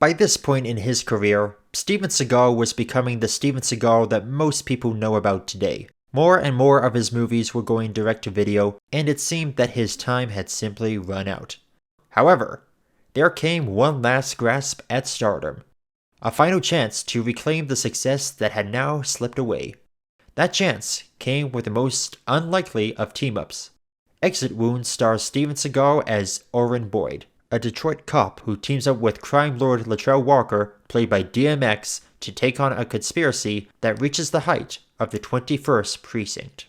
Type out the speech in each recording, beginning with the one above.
By this point in his career, Steven Seagal was becoming the Steven Seagal that most people know about today. More and more of his movies were going direct to video, and it seemed that his time had simply run out. However, there came one last grasp at stardom. A final chance to reclaim the success that had now slipped away. That chance came with the most unlikely of team-ups. Exit Wounds stars Steven Seagal as Oren Boyd, a Detroit cop who teams up with crime lord Latrell Walker, played by DMX, to take on a conspiracy that reaches the height of the 21st Precinct.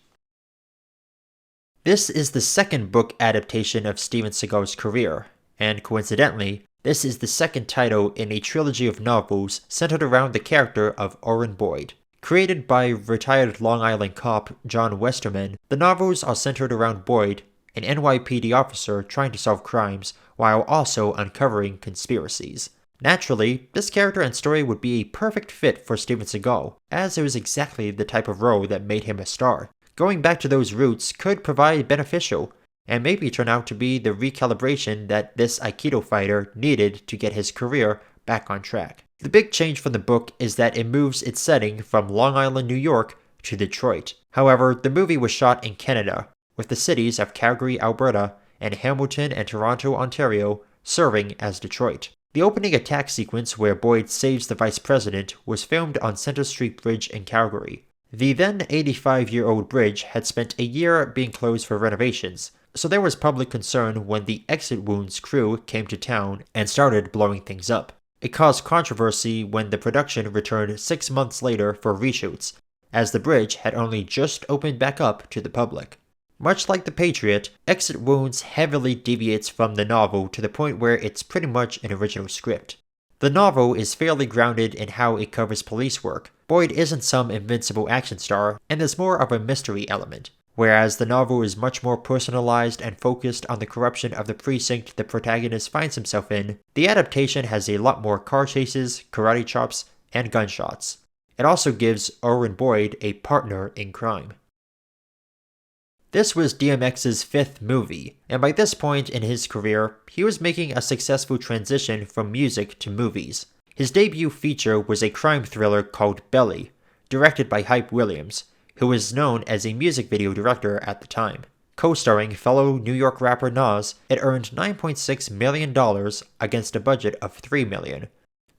This is the second book adaptation of Steven Seagal's career, and coincidentally, this is the second title in a trilogy of novels centered around the character of Oren Boyd. Created by retired Long Island cop John Westerman, the novels are centered around Boyd, an NYPD officer trying to solve crimes while also uncovering conspiracies. Naturally, this character and story would be a perfect fit for Steven Seagal, as it was exactly the type of role that made him a star. Going back to those roots could prove beneficial, and maybe turn out to be the recalibration that this Aikido fighter needed to get his career back on track. The big change from the book is that it moves its setting from Long Island, New York to Detroit. However, the movie was shot in Canada, with the cities of Calgary, Alberta, and Hamilton and Toronto, Ontario, serving as Detroit. The opening attack sequence where Boyd saves the vice president was filmed on Centre Street Bridge in Calgary. The then 85-year-old bridge had spent a year being closed for renovations, so there was public concern when the Exit Wounds crew came to town and started blowing things up. It caused controversy when the production returned 6 months later for reshoots, as the bridge had only just opened back up to the public. Much like The Patriot, Exit Wounds heavily deviates from the novel to the point where it's pretty much an original script. The novel is fairly grounded in how it covers police work. Boyd isn't some invincible action star, and there's more of a mystery element. Whereas the novel is much more personalized and focused on the corruption of the precinct the protagonist finds himself in, the adaptation has a lot more car chases, karate chops, and gunshots. It also gives Oren Boyd a partner in crime. This was DMX's 5th movie, and by this point in his career, he was making a successful transition from music to movies. His debut feature was a crime thriller called Belly, directed by Hype Williams, who was known as a music video director at the time. Co-starring fellow New York rapper Nas, it earned $9.6 million against a budget of $3 million,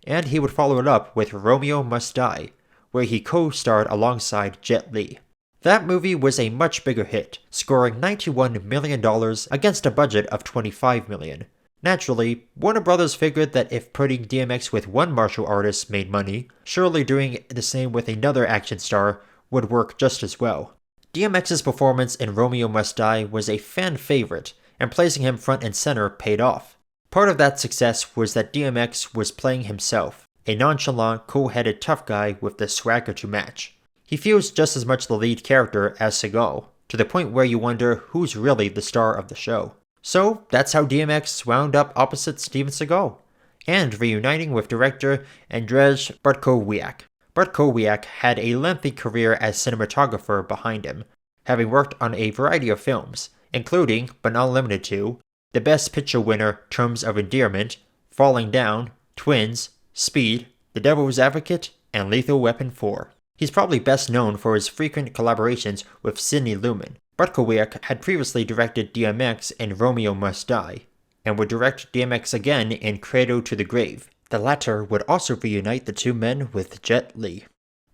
and he would follow it up with Romeo Must Die, where he co-starred alongside Jet Li. That movie was a much bigger hit, scoring $91 million against a budget of $25 million. Naturally, Warner Brothers figured that if putting DMX with one martial artist made money, surely doing the same with another action star would work just as well. DMX's performance in Romeo Must Die was a fan favorite, and placing him front and center paid off. Part of that success was that DMX was playing himself, a nonchalant, cool-headed tough guy with the swagger to match. He feels just as much the lead character as Seagal, to the point where you wonder who's really the star of the show. So that's how DMX wound up opposite Steven Seagal, and reuniting with director Andrzej Bartkowiak. Bartkowiak had a lengthy career as cinematographer behind him, having worked on a variety of films, including, but not limited to, the Best Picture winner Terms of Endearment, Falling Down, Twins, Speed, The Devil's Advocate, and Lethal Weapon 4. He's probably best known for his frequent collaborations with Sidney Lumet. Bartkowiak had previously directed DMX in Romeo Must Die, and would direct DMX again in Cradle to the Grave. The latter would also reunite the two men with Jet Li.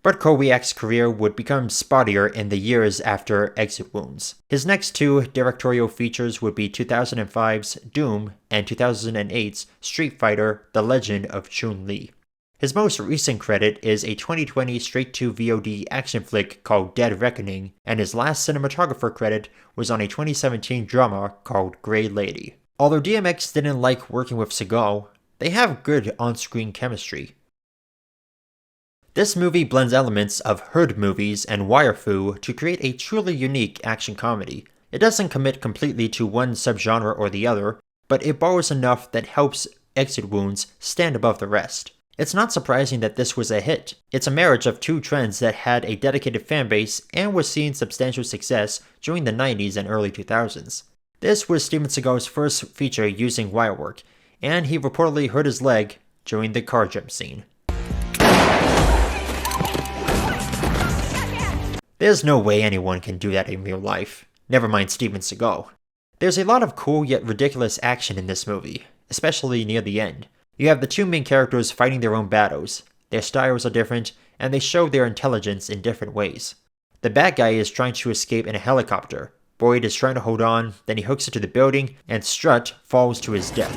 Bartkowiak's career would become spottier in the years after Exit Wounds. His next two directorial features would be 2005's Doom and 2008's Street Fighter: The Legend of Chun-Li. His most recent credit is a 2020 straight-to-VOD action flick called Dead Reckoning, and his last cinematographer credit was on a 2017 drama called Grey Lady. Although DMX didn't like working with Seagal, they have good on-screen chemistry. This movie blends elements of Hood movies and wire fu to create a truly unique action comedy. It doesn't commit completely to one subgenre or the other, but it borrows enough that helps Exit Wounds stand above the rest. It's not surprising that this was a hit. It's a marriage of two trends that had a dedicated fanbase and was seeing substantial success during the 90s and early 2000s. This was Steven Seagal's first feature using wirework, and he reportedly hurt his leg during the car jump scene. There's no way anyone can do that in real life, never mind Steven Seagal. There's a lot of cool yet ridiculous action in this movie, especially near the end. You have the two main characters fighting their own battles. Their styles are different, and they show their intelligence in different ways. The bad guy is trying to escape in a helicopter. Boyd is trying to hold on, then he hooks into the building, and Strut falls to his death.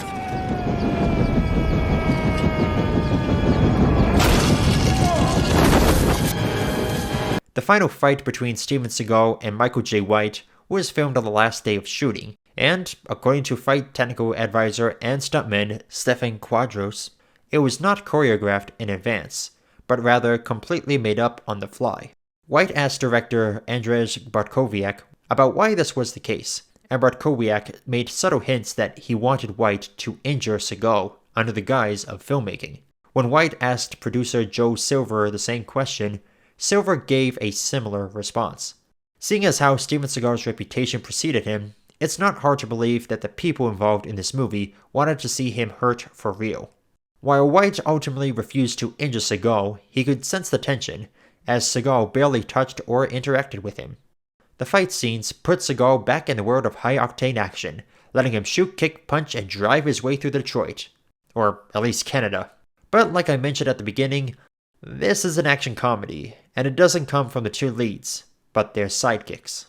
The final fight between Steven Seagal and Michael J. White was filmed on the last day of shooting, and, according to fight technical advisor and stuntman Stefan Quadros, it was not choreographed in advance, but rather completely made up on the fly. White asked director Andrzej Bartkowiak about why this was the case, and Bartkowiak made subtle hints that he wanted White to injure Seagal under the guise of filmmaking. When White asked producer Joe Silver the same question, Silver gave a similar response. Seeing as how Steven Seagal's reputation preceded him, it's not hard to believe that the people involved in this movie wanted to see him hurt for real. While White ultimately refused to injure Seagal, he could sense the tension, as Seagal barely touched or interacted with him. The fight scenes put Seagal back in the world of high-octane action, letting him shoot, kick, punch, and drive his way through Detroit. Or at least Canada. But like I mentioned at the beginning, this is an action comedy, and it doesn't come from the two leads, but their sidekicks.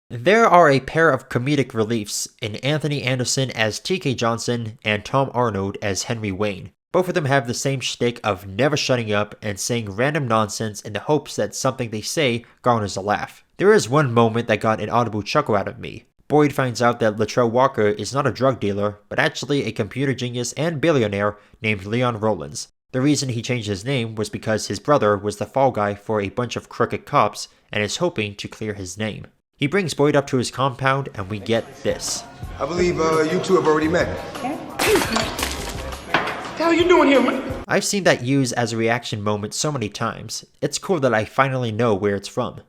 There are a pair of comedic reliefs in Anthony Anderson as T.K. Johnson and Tom Arnold as Henry Wayne. Both of them have the same shtick of never shutting up and saying random nonsense in the hopes that something they say garners a laugh. There is one moment that got an audible chuckle out of me. Boyd finds out that Latrell Walker is not a drug dealer, but actually a computer genius and billionaire named Leon Rollins. The reason he changed his name was because his brother was the fall guy for a bunch of crooked cops and is hoping to clear his name. He brings Boyd up to his compound and we get this. I believe you two have already met. What the hell are you doing here, man? I've seen that used as a reaction moment so many times, it's cool that I finally know where it's from.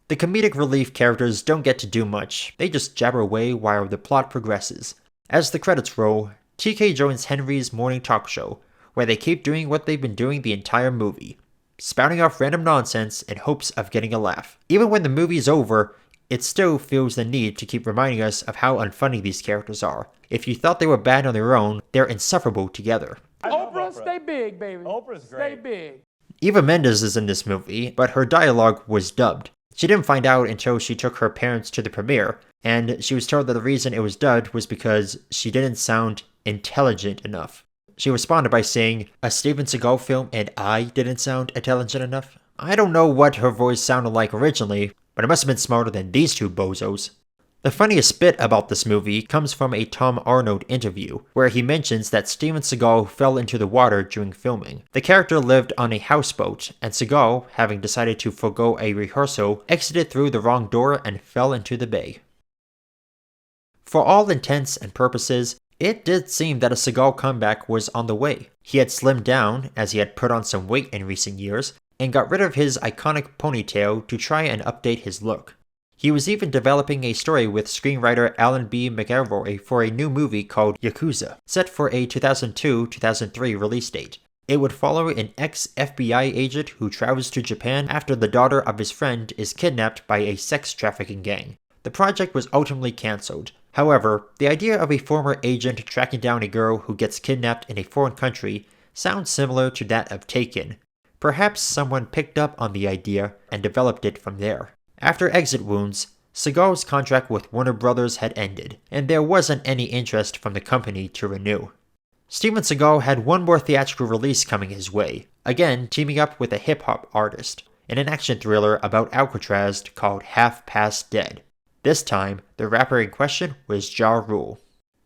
The comedic relief characters don't get to do much, they just jabber away while the plot progresses. As the credits roll, TK joins Henry's morning talk show, where they keep doing what they've been doing the entire movie, spouting off random nonsense in hopes of getting a laugh. Even when the movie's over, it still feels the need to keep reminding us of how unfunny these characters are. If you thought they were bad on their own, they're insufferable together. Oprah, stay big, baby. Oprah's great. Stay big. Eva Mendes is in this movie, but her dialogue was dubbed. She didn't find out until she took her parents to the premiere, and she was told that the reason it was dubbed was because she didn't sound intelligent enough. She responded by saying, "A Steven Seagal film and I didn't sound intelligent enough?" I don't know what her voice sounded like originally, but it must have been smarter than these two bozos. The funniest bit about this movie comes from a Tom Arnold interview, where he mentions that Steven Seagal fell into the water during filming. The character lived on a houseboat, and Seagal, having decided to forego a rehearsal, exited through the wrong door and fell into the bay. For all intents and purposes, it did seem that a Seagal comeback was on the way. He had slimmed down, as he had put on some weight in recent years, and got rid of his iconic ponytail to try and update his look. He was even developing a story with screenwriter Alan B. McElroy for a new movie called Yakuza, set for a 2002-2003 release date. It would follow an ex-FBI agent who travels to Japan after the daughter of his friend is kidnapped by a sex trafficking gang. The project was ultimately cancelled. However, the idea of a former agent tracking down a girl who gets kidnapped in a foreign country sounds similar to that of Taken. Perhaps someone picked up on the idea and developed it from there. After Exit Wounds, Seagal's contract with Warner Brothers had ended, and there wasn't any interest from the company to renew. Steven Seagal had one more theatrical release coming his way, again teaming up with a hip-hop artist, in an action thriller about Alcatraz called Half Past Dead. This time, the rapper in question was Ja Rule.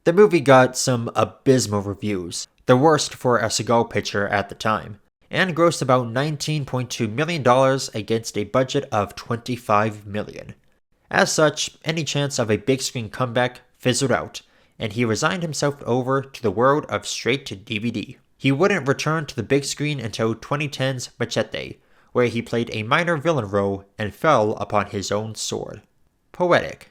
The movie got some abysmal reviews, the worst for a Seagal picture at the time, and grossed about $19.2 million against a budget of $25 million. As such, any chance of a big screen comeback fizzled out, and he resigned himself over to the world of straight-to-DVD. He wouldn't return to the big screen until 2010's Machete, where he played a minor villain role and fell upon his own sword. Poetic.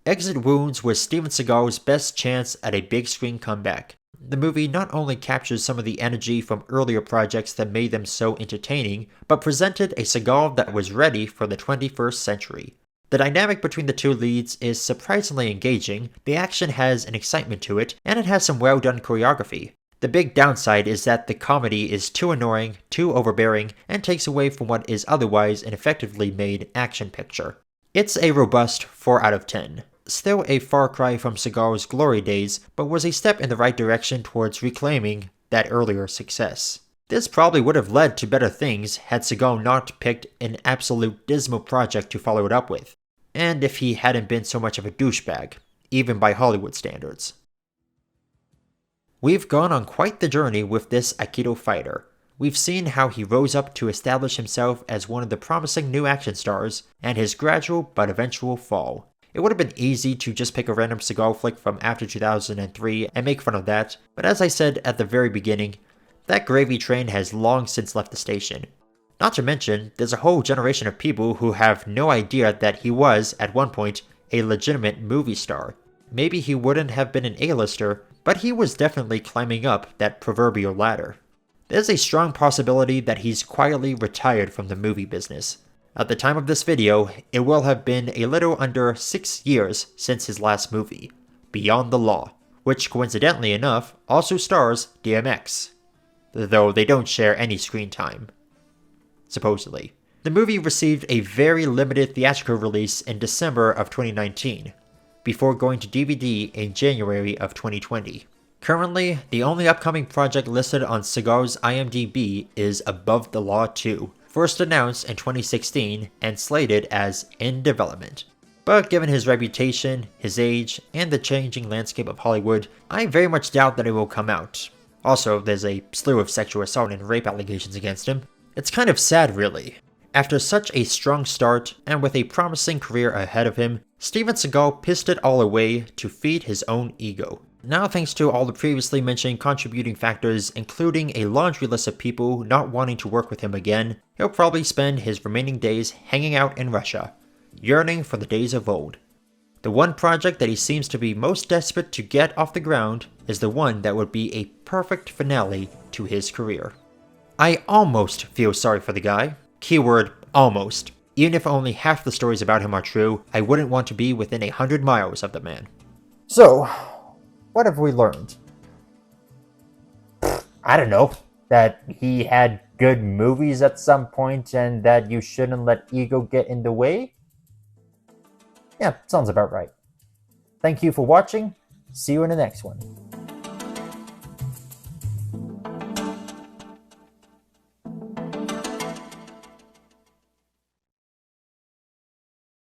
Exit Wounds was Steven Seagal's best chance at a big screen comeback. The movie not only captures some of the energy from earlier projects that made them so entertaining, but presented a Seagal that was ready for the 21st century. The dynamic between the two leads is surprisingly engaging, the action has an excitement to it, and it has some well done choreography. The big downside is that the comedy is too annoying, too overbearing, and takes away from what is otherwise an effectively made action picture. It's a robust 4 out of 10. Still a far cry from Seagal's glory days, but was a step in the right direction towards reclaiming that earlier success. This probably would have led to better things had Seagal not picked an absolute dismal project to follow it up with, and if he hadn't been so much of a douchebag, even by Hollywood standards. We've gone on quite the journey with this Aikido fighter. We've seen how he rose up to establish himself as one of the promising new action stars, and his gradual but eventual fall. It would have been easy to just pick a random Seagal flick from after 2003 and make fun of that, but as I said at the very beginning, that gravy train has long since left the station. Not to mention, there's a whole generation of people who have no idea that he was, at one point, a legitimate movie star. Maybe he wouldn't have been an A-lister, but he was definitely climbing up that proverbial ladder. There's a strong possibility that he's quietly retired from the movie business. At the time of this video, it will have been a little under 6 years since his last movie, Beyond the Law, which coincidentally enough also stars DMX, though they don't share any screen time. Supposedly. The movie received a very limited theatrical release in December of 2019, before going to DVD in January of 2020. Currently, the only upcoming project listed on Seagal's IMDb is Above the Law 2, first announced in 2016 and slated as in development. But given his reputation, his age, and the changing landscape of Hollywood, I very much doubt that it will come out. Also, there's a slew of sexual assault and rape allegations against him. It's kind of sad, really. After such a strong start, and with a promising career ahead of him, Steven Seagal pissed it all away to feed his own ego. Now, thanks to all the previously mentioned contributing factors, including a laundry list of people not wanting to work with him again, he'll probably spend his remaining days hanging out in Russia, yearning for the days of old. The one project that he seems to be most desperate to get off the ground is the one that would be a perfect finale to his career. I almost feel sorry for the guy. Keyword almost. Even if only half the stories about him are true, I wouldn't want to be within 100 miles of the man. So, what have we learned? I don't know. That he had good movies at some point and that you shouldn't let ego get in the way? Yeah, sounds about right. Thank you for watching. See you in the next one.